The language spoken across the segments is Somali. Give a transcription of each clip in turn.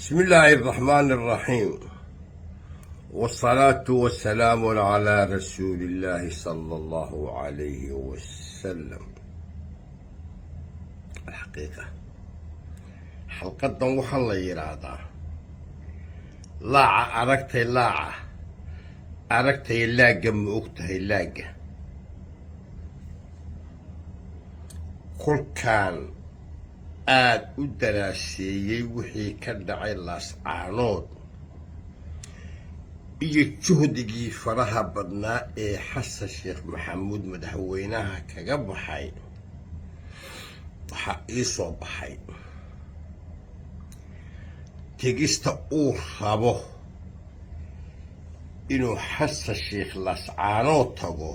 بسم الله الرحمن الرحيم، والصلاة والسلام على رسول الله صلى الله عليه وسلم. الحقيقة حلقة وحلا يرادا لاعة أركتي لاعة أركتي لاقة مؤكتي لاقة كل كان aad u daraaseeyey wixii ka dhacay laascaanood iyo juhdigii faraha badnaa ee xasan sheekh maxamuud madaxweynaha kaga baxay waxaa ii soo baxay tegista uu rabo inuu xasan sheekh laascaanood tago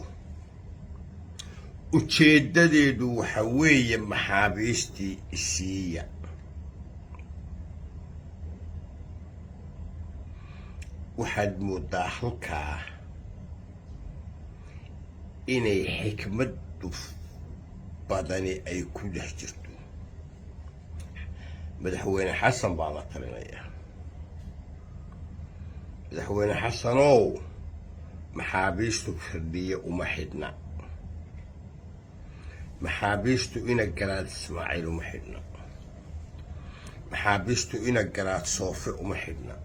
ujeedadeedu waxa weeye maxaabiistii isiiya. waxaad moodaa halkaa inay xikmadu badani ay ku dhex jirto. madaxweyne xasan baa la talinaya. madaxweyne xasanow maxaabiistu firdhiya uma xidhna. maxaabiistu ina garaad ismaaciil uma xidhna. maxaabiistu ina garaad soofe uma xidhna.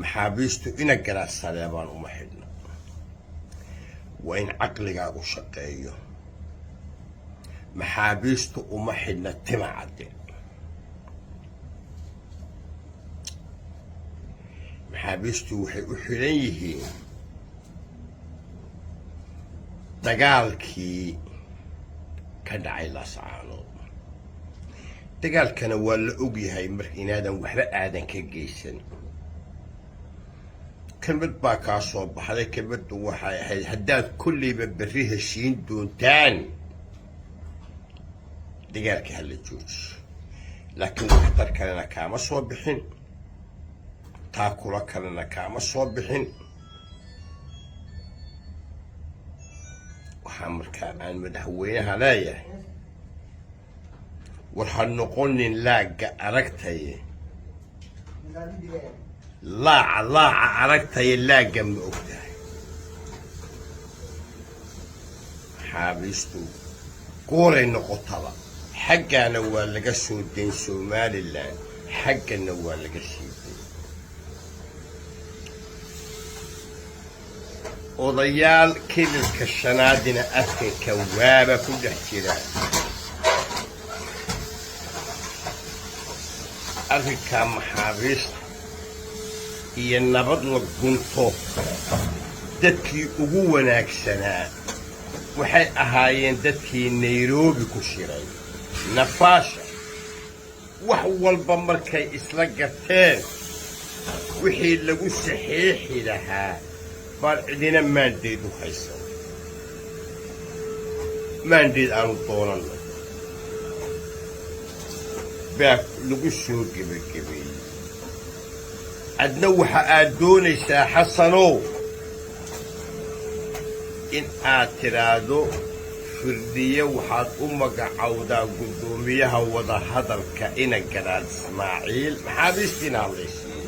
maxaabiistu ina garaad saleebaan uma xidhna. waa in caqligaagu shaqeeyo. maxaabiistu uma xidhna tima cadde. maxaabiistu waxay u xidhan yihiin dagaalkii ka dhacay laascaanood. dagaalkana waa la ogyahay marka inaadan waxba aadan ka geysan. kelmad baa kaa soo baxday. kelmaddu waxay ahayd haddaad kolleyba berri heshiin doontaan dagaalka hala joojiyo. laakiin waxtar kalena kaama soo bixin, taakula kalena kaama soo bixin. waxaa markaa aan madaxweynaha leeyahay war ha noqonin laagga aragtaye laaca aragtaye laagga ma ogtahay. maxaabiistu gooray noqotaba xaggaana waa laga soo dayn somalilan, xaggana waa laga sii dayn. odayaal kililka shanaadina afrika waaba ku dhex jiraan. arrinkaa maxaabiista iyo nabad la gunto dadkii ugu wanaagsanaa waxay ahaayeen dadkii nairobi ku shiray. nafaasha wax walba markay isla garteen wixii lagu saxiixi lahaa baan cidina maandeed u haysan. maandeed aanu doonanno baa lagu soo gebagabeeyey. adna waxa aad doonaysaa xasanow in aad tidhaahdo firdhiye waxaad u magacowdaa guddoomiyaha wadahadalka ina garaad ismaaciil. maxaabiistiina hadlaysiiye.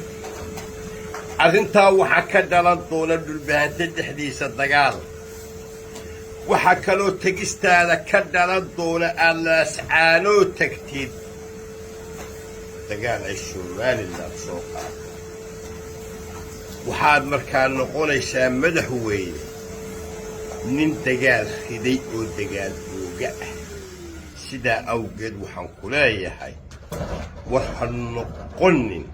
arrintaa waxaa ka dhalan doona dhulbahante dhexdiisa dagaal. waxaa kaloo tegistaada ka dhalan doona aad laascaanoo tagtid dagaal ay somalilan soo qaato. waxaad markaa noqonaysaa madaxweyne nin dagaal riday oo dagaal ooga ah. sidaa awgeed waxaan ku leeyahay war ha noqonin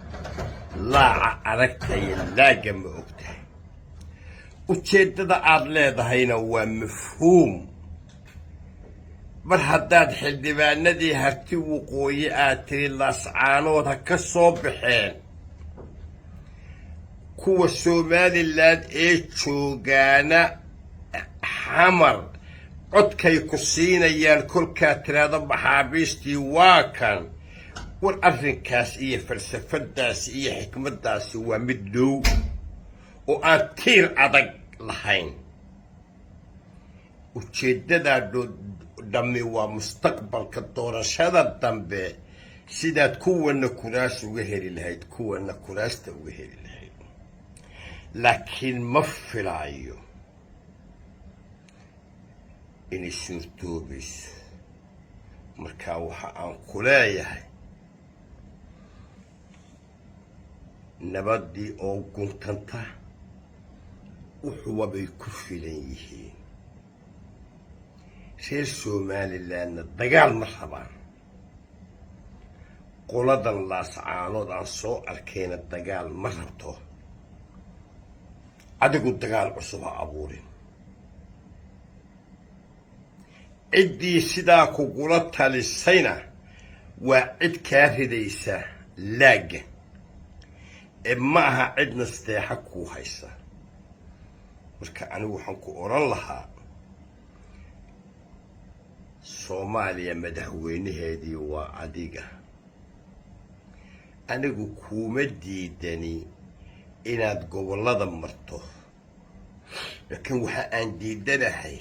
laaca aragtaya laagga ma ogtahay. ujeeddada aad leedahayna waa mafhuum. mar haddaad xildhibaanadii harti waqooyi aad tiri laascaanood ha ka soo baxeen, kuwa somalilan ee joogaana xamar codkay ku siinayaan kolkaad tiraahdo maxaabiistii waa kan. war arrinkaas iyo falsafadaasi iyo xikmaddaasi waa mid dhow oo aan tiir adag lahayn. ujeeddadaa dhammi waa mustaqbalka doorashada dambe sidaad kuwana kuraas uga heli lahayd kuwana kuraasta uga heli lahayd laakiin ma filaayo inay suurtoobayso markaa waxa aan ku leeyahay nabaddii oo guntanta wuxuuba bay ku filan yihiin reer somalilandna dagaal ma rabaan qoladan laascaanood aan soo arkayna dagaal ma rabto adigu dagaal cusub ha abuurin ciddii sidaa kugula talisayna waa cid kaa ridaysa laagga ee ma aha cid nasteexa kuu haysa marka anigu waxaan ku odhan lahaa soomaaliya madaxweynaheedii waa adiga anigu kuuma diidani inaad gobollada marto laakiin waxa aan diidanahay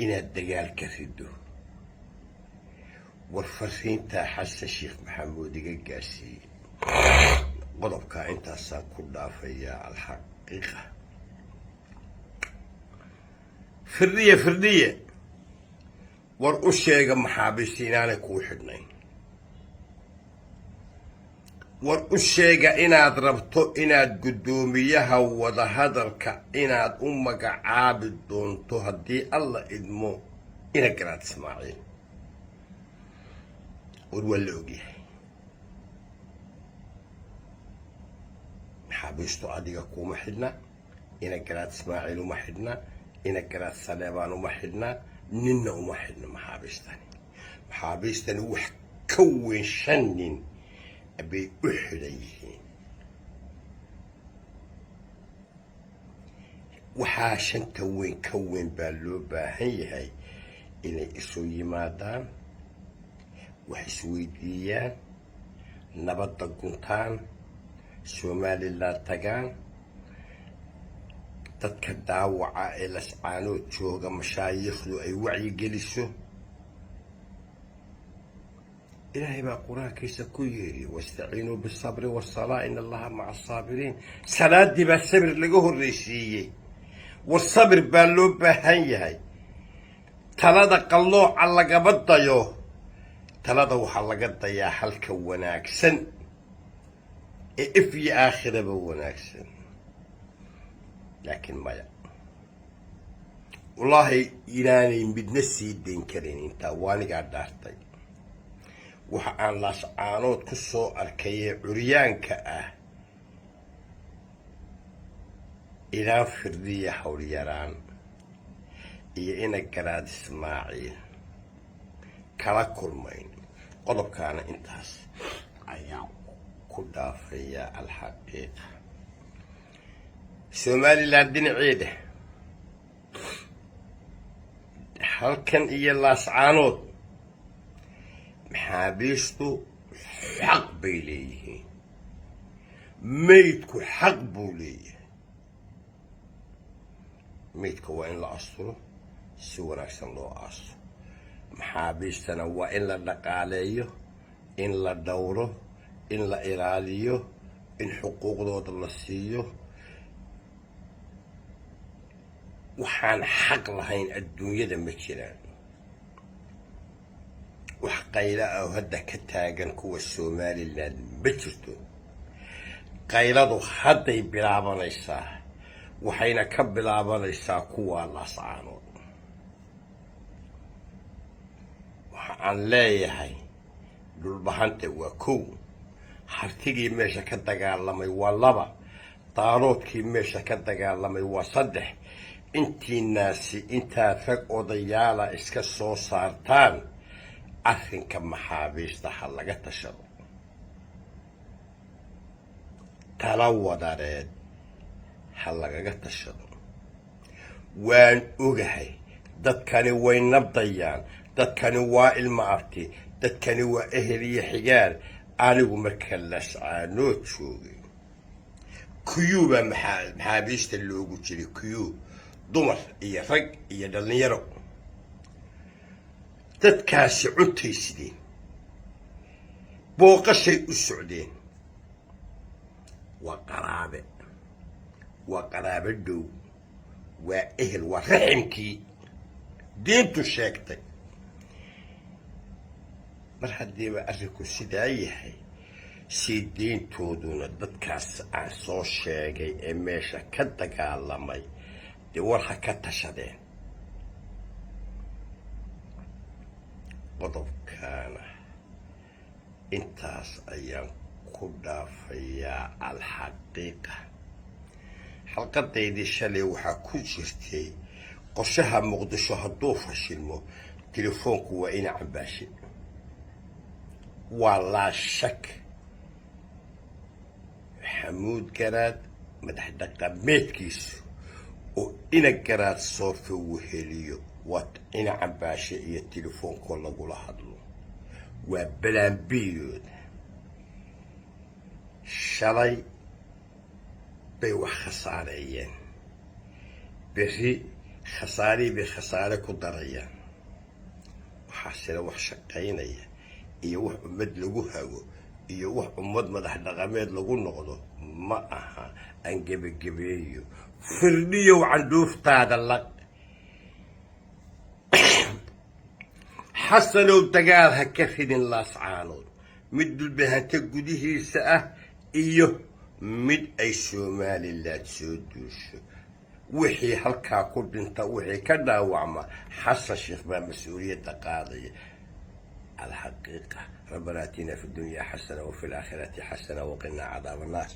inaad dagaal ka rido war fariintaa xasan sheekh maxamuud iga gaarsiiyey qodobkaa intaasaan ku dhaafayaa alxaqiiqa firdhiye war u sheega maxaabiista inaanay kuu xidhnayn war u sheega inaad rabto inaad guddoomiyaha wadahadalka inaad u magacaabi doonto haddii alla idmo ina garaad ismaaciil war waa la ogyahay maxaabiistu adiga kuma xidhna ina garaad ismaaciil uma xidhna ina garaad saleebaan uma xidhna ninna uma xidhna maxaabiistani wax ka weyn 5 nin bay u xidhan yihiin waxaa 5 weyn ka weyn baa loo baahan yahay inay isu yimaadaan wax isweydiiyaan nabadda guntaan somaliland tagaan dadka daawaca ee lascaanood jooga mashaayikhdu ay wacyi geliso إلهي بقى قرآن كيسا كويري واستعينوا بالصبر والصلاة إن الله مع الصابرين صلاة دي بالصبر لقوه الرئيسية والصبر باللو بهاي تلادا قلو على قبضة يو تلادا وحلقة يا حلك وناكسن إفي آخر بوناكسن لكن ما والله إلاني بدنسي الدين كرين انت واني قاعد دارتي waxa aan laascaanood ku soo arkayay curyaanka ah ilaa firdhiya hawlyaraan iyo ina garaad ismaaciil kala kulmayn qodobkaana intaas ayaa ku dhaafaya alxaqiiqa somaliland dhinaceeda halkan iyo laascaanood maxaabiistu xaq bay leeyihiin meydku xaq buu leeyahay meydka waa in la asturo si wanaagsan loo aasto maxaabiistana waa in la dhaqaaleeyo in la dhowro in la ilaaliyo in xuquuqdooda la siiyo waxaan xaq lahayn adduunyada ma jiraan wax qayla ah hadda ka taagan kuwa Somaliland ma jirto qayladu hadday bilaabanaysaa waxayna ka bilaabanaysaa kuwa laascaanood waxa aan leeyahay dhulbahanta waa 1 hartigii meesha ka dagaalamay waa 2 daaroodkii meesha ka dagaalamay waa 3 intii naasi intaa rag odayaala iska soo saartaan arrinka maxaabiista ha laga tashado tala wadareed ha lagaga tashado waan ogahay dadkani way nabdayaan dadkani waa ilma abti dadkani waa ehel iyo xigaar anigu marka lascaanood joogay kuyuuba maxaabiista loogu jiray kuyuu dumar iyo rag iyo dhalinyaro dadkaasi cuntay sideen booqashay u socdeen waa qaraabo dhow waa ehel waa raximkii diintu sheegtay mar haddiiba arrinku sidaa yahay sii diintooduna dadkaas aan soo sheegay ee meesha ka dagaalamay dee war ha ka tashadeen qodobkaana intaas ayaan ku dhaafayaa alxaqiiqa xalqadaydii shalay waxaa ku jirtay qorshaha muqdisho hadduu fashilmo telefoonku waa ina cambaashin waa laa shak xamuud garaad madax dhaqameedkiisu oo ina garaad soofe weheliyo waa ina cambaashe iyo telefoonkoo lagula hadlo waa balaambiyooda shalay bay wax khasaareeyeen berri khasaarihii bay khasaare ku darayaan waxaasina wax shaqaynaya iyo wax ummad lagu hago iyo wax ummad madax dhaqameed lagu noqdo ma aha aan gebagabeeyo firdhiyow candhuuftaada laq xasanow dagaal ha ka ridin laascaanood mid dhulbahanta gudihiisa ah iyo mid ay somaliland soo duusho wixii halkaa ku dhinta wixii ka dhaawacma xasan sheekh baa mas-uuliyadda qaadaya الحقيقة ربنا آتنا في الدنيا حسنة وفي الآخرة حسنة وقنا عذاب النار